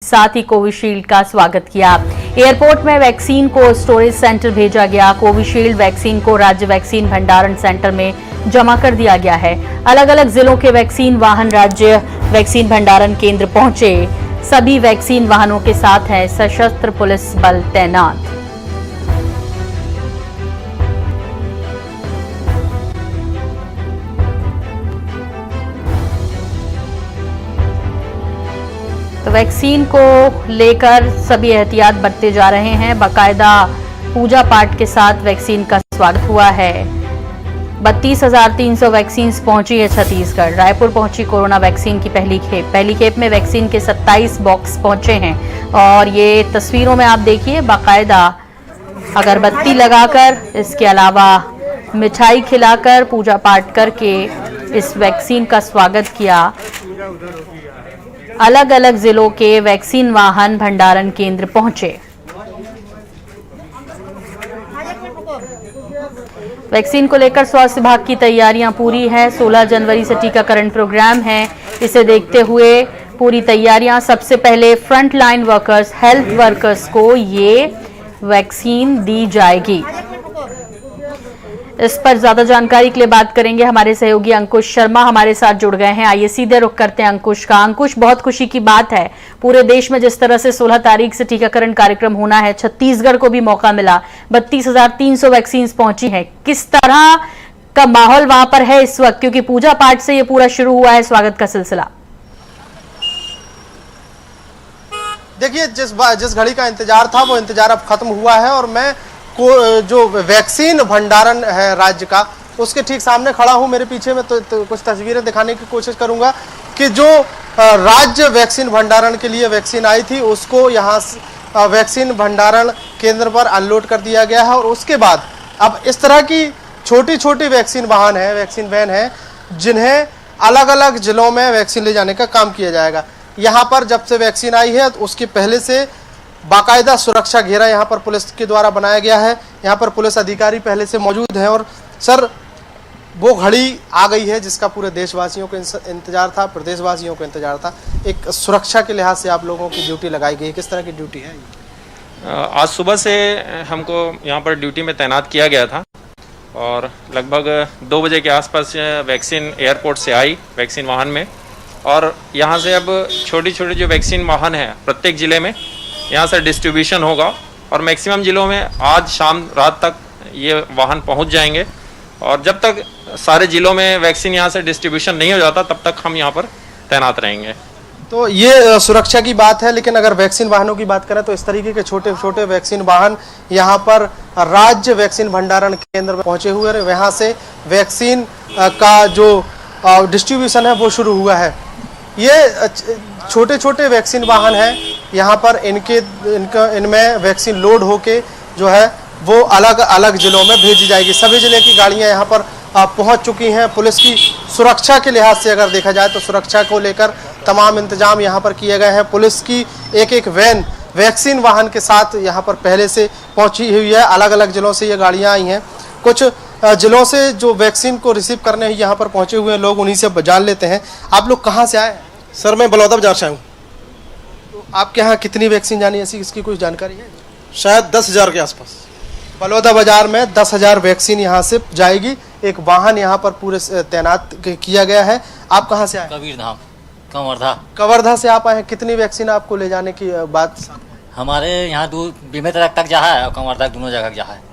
साथ ही कोविशील्ड का स्वागत किया। एयरपोर्ट में वैक्सीन को स्टोरेज सेंटर भेजा गया। कोविशील्ड वैक्सीन को राज्य वैक्सीन भंडारण सेंटर में जमा कर दिया गया है। अलग अलग जिलों के वैक्सीन वाहन राज्य वैक्सीन भंडारण केंद्र पहुंचे। सभी वैक्सीन वाहनों के साथ है सशस्त्र पुलिस बल तैनात। तो वैक्सीन को लेकर सभी एहतियात बरते जा रहे हैं। बाकायदा पूजा पाठ के साथ वैक्सीन का स्वागत हुआ है। 32,300 वैक्सीन पहुंची है छत्तीसगढ़। रायपुर पहुंची कोरोना वैक्सीन की पहली खेप में वैक्सीन के 27 बॉक्स पहुंचे हैं। और ये तस्वीरों में आप देखिए, बाकायदा अगरबत्ती लगाकर, इसके अलावा मिठाई खिलाकर, पूजा पाठ करके इस वैक्सीन का स्वागत किया। अलग अलग जिलों के वैक्सीन वाहन भंडारण केंद्र पहुंचे। वैक्सीन को लेकर स्वास्थ्य विभाग की तैयारियां पूरी है। 16 जनवरी से टीकाकरण प्रोग्राम है। इसे देखते हुए पूरी तैयारियां। सबसे पहले front line workers, health workers को ये वैक्सीन दी जाएगी। इस पर ज्यादा जानकारी के लिए बात करेंगे। हमारे सहयोगी अंकुश शर्मा हमारे साथ जुड़ गए हैं। आइए सीधे रुख करते हैं अंकुश का। अंकुश, बहुत खुशी की बात है, पूरे देश में जिस तरह से 16 तारीख से टीकाकरण कार्यक्रम होना है, छत्तीसगढ़ को भी मौका मिला। 32,300 वैक्सीन पहुंची है। किस तरह का माहौल वहां पर है इस वक्त, क्योंकि पूजा पाठ से ये पूरा शुरू हुआ है स्वागत का सिलसिला? देखिए, जिस घड़ी का इंतजार था वो इंतजार अब खत्म हुआ है और मैं जो वैक्सीन भंडारण है राज्य का, उसके ठीक सामने खड़ा हूं। मेरे पीछे में तो कुछ तस्वीरें दिखाने की कोशिश करूंगा कि जो राज्य वैक्सीन भंडारण के लिए वैक्सीन आई थी उसको यहाँ वैक्सीन भंडारण केंद्र पर अनलोड कर दिया गया है। और उसके बाद अब इस तरह की छोटी छोटी वैक्सीन वाहन है, वैक्सीन वैन है, जिन्हें अलग अलग जिलों में वैक्सीन ले जाने का काम किया जाएगा। यहाँ पर जब से वैक्सीन आई है तो उसके पहले से बाकायदा सुरक्षा घेरा यहाँ पर पुलिस के द्वारा बनाया गया है। यहाँ पर पुलिस अधिकारी पहले से मौजूद हैं। और सर, वो घड़ी आ गई है जिसका पूरे देशवासियों को इंतजार था, प्रदेशवासियों को इंतजार था। एक सुरक्षा के लिहाज से आप लोगों की ड्यूटी लगाई गई, किस तरह की ड्यूटी है? आज सुबह से हमको यहाँ पर ड्यूटी में तैनात किया गया था और लगभग 2 बजे के आसपास वैक्सीन एयरपोर्ट से आई वैक्सीन वाहन में। और यहाँ से अब छोटी छोटी जो वैक्सीन वाहन है प्रत्येक ज़िले में यहाँ से डिस्ट्रीब्यूशन होगा और मैक्सिमम ज़िलों में आज शाम रात तक ये वाहन पहुँच जाएंगे। और जब तक सारे ज़िलों में वैक्सीन यहाँ से डिस्ट्रीब्यूशन नहीं हो जाता तब तक हम यहाँ पर तैनात रहेंगे। तो ये सुरक्षा की बात है, लेकिन अगर वैक्सीन वाहनों की बात करें तो इस तरीके के छोटे छोटे वैक्सीन वाहन यहाँ पर राज्य वैक्सीन भंडारण केंद्र में पहुँचे हुए हैं। वहाँ से वैक्सीन का जो डिस्ट्रीब्यूशन है वो शुरू हुआ है। ये छोटे छोटे वैक्सीन वाहन हैं। यहाँ पर इनमें वैक्सीन लोड होके जो है वो अलग अलग जिलों में भेजी जाएगी। सभी जिले की गाड़ियाँ यहाँ पर पहुँच चुकी हैं। पुलिस की सुरक्षा के लिहाज से अगर देखा जाए तो सुरक्षा को लेकर तमाम इंतजाम यहाँ पर किए गए हैं। पुलिस की एक एक वैन वैक्सीन वाहन के साथ यहाँ पर पहले से पहुँची हुई है। अलग अलग जिलों से ये गाड़ियाँ आई हैं। कुछ जिलों से जो वैक्सीन को रिसीव करने यहाँ पर पहुँचे हुए लोग, उन्हीं से जान लेते हैं। आप लोग कहाँ से आए? सर, मैं बलौदा बाजार से हूँ। तो आपके यहाँ कितनी वैक्सीन जानी है, ऐसी इसकी कुछ जानकारी है? शायद 10,000 के आसपास। बलौदा बाजार में 10,000 वैक्सीन यहाँ से जाएगी। एक वाहन यहाँ पर पूरे तैनात किया गया है। आप कहाँ से आए? कबीरधाम, कवर्धा। कवर्धा से आप आए हैं। कितनी वैक्सीन आपको ले जाने की बात? हमारे यहाँ बेमेतरा तक जहाँ है और कवर्धा दोनों जगह जहाँ है।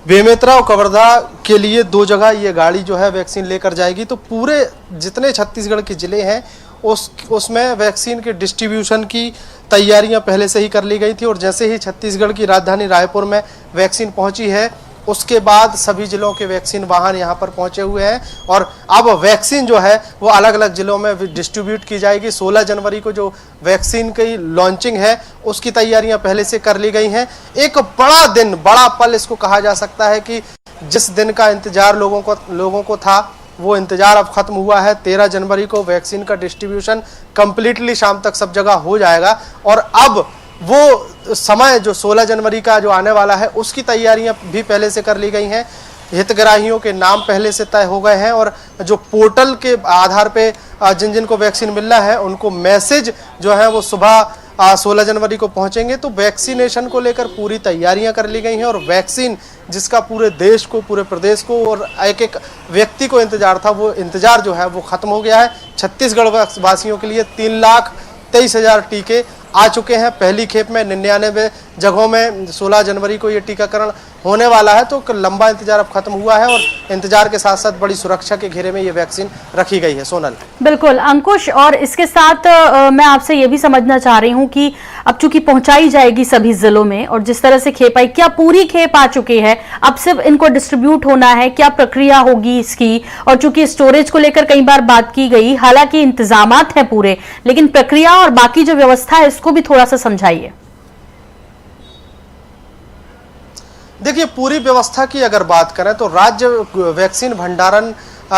बेमेतरा और कवर्धा के लिए 2 जगह ये गाड़ी जो है वैक्सीन लेकर जाएगी। तो पूरे जितने छत्तीसगढ़ के ज़िले हैं उसमें वैक्सीन के डिस्ट्रीब्यूशन की तैयारियां पहले से ही कर ली गई थी। और जैसे ही छत्तीसगढ़ की राजधानी रायपुर में वैक्सीन पहुंची है, उसके बाद सभी जिलों के वैक्सीन वाहन यहां पर पहुंचे हुए हैं। और अब वैक्सीन जो है वो अलग अलग जिलों में डिस्ट्रीब्यूट की जाएगी। 16 जनवरी को जो वैक्सीन की लॉन्चिंग है उसकी तैयारियां पहले से कर ली गई हैं। एक बड़ा दिन, बड़ा पल इसको कहा जा सकता है कि जिस दिन का इंतजार लोगों को था वो इंतजार अब खत्म हुआ है। 13 जनवरी को वैक्सीन का डिस्ट्रीब्यूशन कंप्लीटली शाम तक सब जगह हो जाएगा। और अब वो समय जो 16 जनवरी का जो आने वाला है उसकी तैयारियां भी पहले से कर ली गई हैं। हितग्राहियों के नाम पहले से तय हो गए हैं और जो पोर्टल के आधार पे जिन जिन को वैक्सीन मिलना है उनको मैसेज जो है वो सुबह 16 जनवरी को पहुंचेंगे। तो वैक्सीनेशन को लेकर पूरी तैयारियां कर ली गई हैं और वैक्सीन जिसका पूरे देश को, पूरे प्रदेश को और एक एक व्यक्ति को इंतजार था, वो इंतजार जो है वो खत्म हो गया है। छत्तीसगढ़ वासियों के लिए 3,23,000 टीके आ चुके हैं। पहली खेप में 99 जगहों में 16 जनवरी को ये टीकाकरण होने वाला है। तो लंबा इंतजार अब खत्म हुआ है और इंतजार के साथ साथ बड़ी सुरक्षा के घेरे में ये वैक्सीन रखी गई है। सोनल। बिल्कुल अंकुश, और इसके साथ मैं आपसे ये भी समझना चाह रही हूँ कि अब चूंकि पहुंचाई जाएगी सभी जिलों में और जिस तरह से खेप आई, क्या पूरी खेप आ चुकी है, अब सिर्फ इनको डिस्ट्रीब्यूट होना है, क्या प्रक्रिया होगी इसकी? और चूंकि स्टोरेज को लेकर कई बार बात की गई, हालांकि इंतजामात हैं पूरे, लेकिन प्रक्रिया और बाकी जो व्यवस्था है इसको भी थोड़ा सा समझाइए। देखिए, पूरी व्यवस्था की अगर बात करें तो राज्य वैक्सीन भंडारण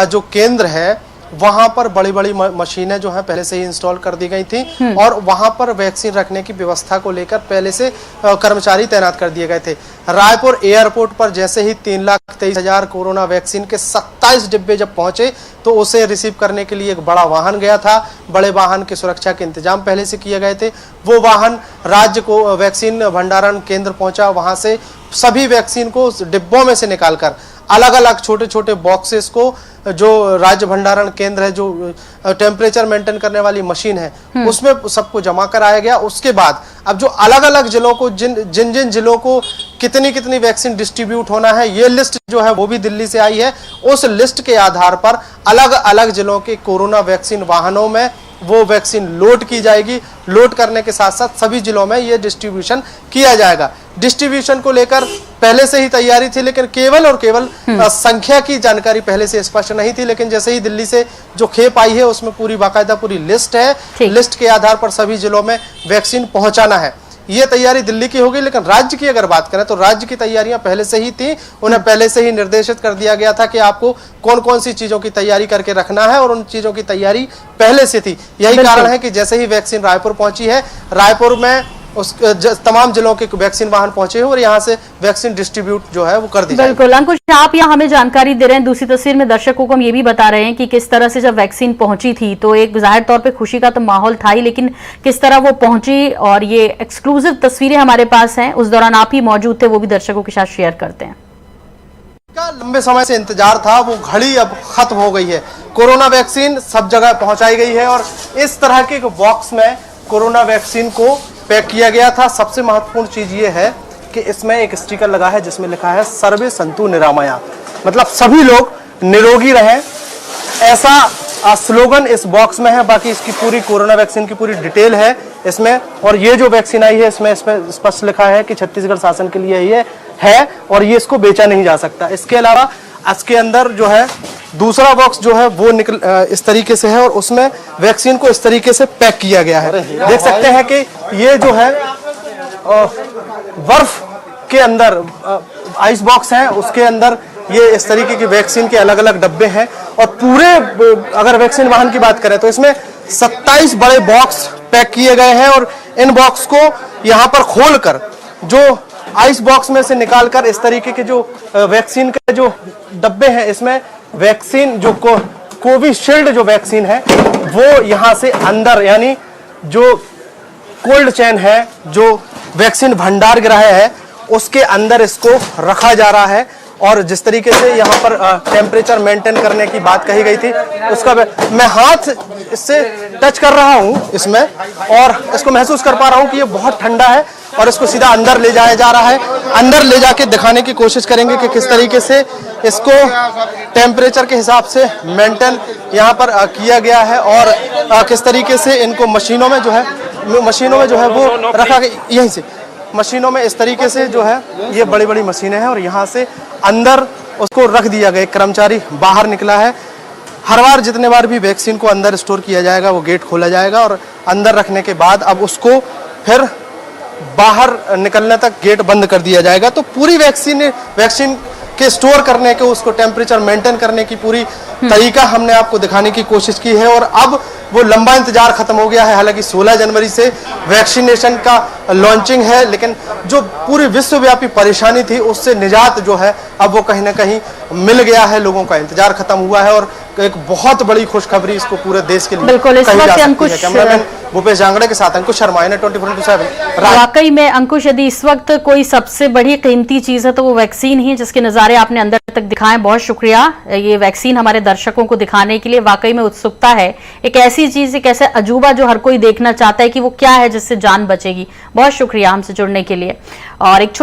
जो केंद्र है वहां पर बड़ी बड़ी मशीनें जो हैं पहले से ही इंस्टॉल कर दी गई थी और वहां पर वैक्सीन रखने की व्यवस्था को लेकर पहले से कर्मचारी तैनात कर दिए गए थे। रायपुर एयरपोर्ट पर जैसे ही 3,23,000 कोरोना वैक्सीन के 27 डिब्बे जब पहुंचे तो उसे रिसीव करने के लिए एक बड़ा वाहन गया था। बड़े वाहन की सुरक्षा के इंतजाम पहले से किए गए थे। वो वाहन राज्य को वैक्सीन भंडारण केंद्र पहुंचा। वहां से सभी वैक्सीन को डिब्बों में से निकालकर अलग अलग छोटे छोटे बॉक्सेस को, जो राज्य भंडारण केंद्र है, जो टेम्परेचर मेंटेन करने वाली मशीन है, उसमें सबको जमा कराया गया। उसके बाद अब जो अलग अलग जिलों को जिन जिलों को कितनी कितनी वैक्सीन डिस्ट्रीब्यूट होना है, ये लिस्ट जो है वो भी दिल्ली से आई है। उस लिस्ट के आधार पर अलग अलग जिलों के कोरोना वैक्सीन वाहनों में वो वैक्सीन लोड की जाएगी। लोड करने के साथ साथ सभी जिलों में ये डिस्ट्रीब्यूशन किया जाएगा। डिस्ट्रीब्यूशन को लेकर पहले से ही तैयारी थी, लेकिन केवल और केवल संख्या की जानकारी पहले से स्पष्ट नहीं थी। लेकिन जैसे ही दिल्ली से जो खेप आई है उसमें पूरी बाकायदा पूरी लिस्ट है। लिस्ट के आधार पर सभी जिलों में वैक्सीन पहुंचाना है। ये तैयारी दिल्ली की होगी, लेकिन राज्य की अगर बात करें तो राज्य की तैयारियां पहले से ही थी। उन्हें पहले से ही निर्देशित कर दिया गया था कि आपको कौन कौन सी चीजों की तैयारी करके रखना है और उन चीजों की तैयारी पहले से थी। यही कारण है कि जैसे ही वैक्सीन रायपुर पहुंची है, रायपुर में उस तमाम जिलों के वैक्सीन वाहन पहुंचे हैं और यहां से वैक्सीन डिस्ट्रीब्यूट जो है वो कर दी जाएगी। बिल्कुल अंकुश, आप यहाँ हमें जानकारी दे रहे हैं। दूसरी तस्वीर में दर्शकों को हम ये भी बता रहे हैं कि किस तरह से जब वैक्सीन पहुंची थी तो एक जाहिर तौर पे खुशी का तो माहौल था ही, लेकिन किस तरह वो पहुंची और ये एक्सक्लूसिव तस्वीरें हमारे पास हैं। उस दौरान आप ही मौजूद थे, वो भी दर्शकों के साथ शेयर करते हैं। का लंबे समय से इंतजार था, वो घड़ी अब खत्म हो गई है। कोरोना वैक्सीन सब जगह पहुंचाई गई है और इस तरह के बॉक्स में कोरोना वैक्सीन को पैक किया गया था। सबसे महत्वपूर्ण चीज ये है कि इसमें एक स्टिकर लगा है जिसमें लिखा है सर्वे संतु निरामया, मतलब सभी लोग निरोगी रहें, ऐसा स्लोगन इस बॉक्स में है। बाकी इसकी पूरी कोरोना वैक्सीन की पूरी डिटेल है इसमें। और ये जो वैक्सीन आई है इसमें स्पष्ट लिखा है कि छत्तीसगढ़ शासन के लिए ये है और ये इसको बेचा नहीं जा सकता। इसके अलावा इसके अंदर जो है दूसरा बॉक्स जो है वो इस तरीके से है और उसमें वैक्सीन को इस तरीके से पैक किया गया है। देख सकते हैं कि ये जो है बर्फ के अंदर आइस बॉक्स है, उसके अंदर ये इस तरीके की वैक्सीन के अलग अलग डब्बे हैं। और पूरे अगर वैक्सीन वाहन की बात करें तो इसमें 27 बड़े बॉक्स पैक किए गए हैं और इन बॉक्स को यहाँ पर खोलकर जो आइस बॉक्स में से निकालकर इस तरीके के जो वैक्सीन के जो डब्बे हैं, इसमें वैक्सीन जो कोविशील्ड जो वैक्सीन है वो यहाँ से अंदर, यानी जो कोल्ड चेन है, जो वैक्सीन भंडार गृह है, उसके अंदर इसको रखा जा रहा है। और जिस तरीके से यहाँ पर टेम्परेचर मेंटेन करने की बात कही गई थी, उसका मैं हाथ इससे टच कर रहा हूँ इसमें और इसको महसूस कर पा रहा हूँ कि ये बहुत ठंडा है और इसको सीधा अंदर ले जाया जा रहा है। अंदर ले जाके दिखाने की कोशिश करेंगे कि किस तरीके से इसको टेम्परेचर के हिसाब से मेंटेन यहाँ पर किया गया है और किस तरीके से इनको मशीनों में जो है वो रखा गया। यहीं से मशीनों में इस तरीके से जो है ये बड़ी बड़ी मशीनें हैं और यहाँ से अंदर उसको रख दिया गया। कर्मचारी बाहर निकला है। हर बार जितने बार भी वैक्सीन को अंदर स्टोर किया जाएगा वो गेट खोला जाएगा और अंदर रखने के बाद अब उसको फिर बाहर निकलने तक गेट बंद कर दिया जाएगा। तो पूरी वैक्सीन के स्टोर करने के, उसको टेम्परेचर मेंटेन करने की पूरी तरीका हमने आपको दिखाने की कोशिश की है। और अब वो लंबा इंतजार खत्म हो गया है। हालांकि 16 जनवरी से वैक्सीनेशन का लॉन्चिंग है, लेकिन जो पूरी विश्वव्यापी परेशानी थी उससे निजात जो है अब वो कहीं ना कहीं मिल गया है। लोगों का इंतजार खत्म हुआ है और एक बहुत बड़ी खुशखबरी इसको पूरे देश के लिए बिल्कुल। इस वक्त अंकुश भूपेश जांगड़े के साथ अंकुश शर्मा ने 24/7 वाकई में अंकुश, यदि इस वक्त कोई सबसे बड़ी कीमती चीज है तो वो वैक्सीन ही है, जिसके नजारे आपने अंदर तक दिखाए। बहुत शुक्रिया ये वैक्सीन हमारे दर्शकों को दिखाने के लिए। वाकई में उत्सुकता है, एक ऐसी चीज, एक ऐसा अजूबा जो हर कोई देखना चाहता है कि वो क्या है जिससे जान बचेगी। बहुत शुक्रिया हमसे जुड़ने के लिए। और एक